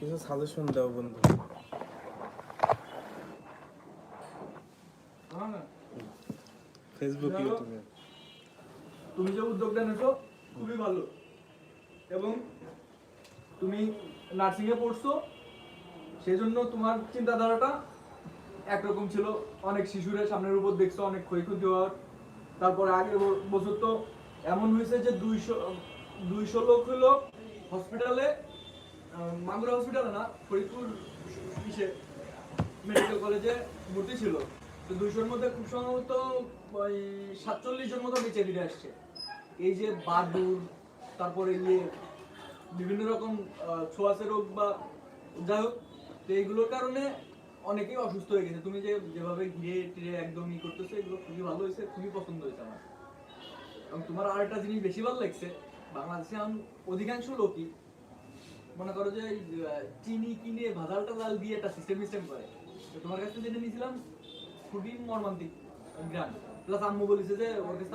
কিছু সাজেশন দাও বন্ধু। ফেসবুক, ইউটিউবে তুমি যে উদ্যোগটা নিছো খুবই ভালো, এবং তুমি নার্সিং এ পড়ছো, সেই জন্য তোমার চিন্তাধারাটা একরকম ছিল। অনেক শিশুরের সামনের উপর দেখছো অনেক ক্ষয়ক্ষতি হওয়ার। তারপরে আগের বছর তো এমন হয়েছে যে 200 লোক হলো হসপিটালে, মাগুরা হসপিটালে না, ফরিদপুর ইসে মেডিকেল কলেজে ভর্তি ছিল। তো 200-র মধ্যে খুব সম্ভবত ওই 47 জন মতো বেঁচে ফিরে আসছে। এই যে বাদুর, তারপরে বিভিন্ন রকম ছোঁয়াচে রোগ বা যাই হোক, তো এইগুলোর কারণে অনেকেই অসুস্থ হয়ে গেছে। তুমি যেভাবে ঘিরে টিরে একদম করতেছো, এগুলো খুবই ভালো হয়েছে, খুবই পছন্দ হয়েছে আমার। এবং তোমার আরেকটা জিনিস বেশি ভালো লাগছে, বাংলাদেশে এখন অধিকাংশ লোকই মনে করো যে চিনি কিনে ভাজাল টাজাল দিয়ে একটা সিস্টেম করে। তো তোমার কাছে যেটা নিয়েছিলাম খুবই মর্মান্তিক গ্রাম, প্লাস আম্মু বলেছে যে ওর কাছে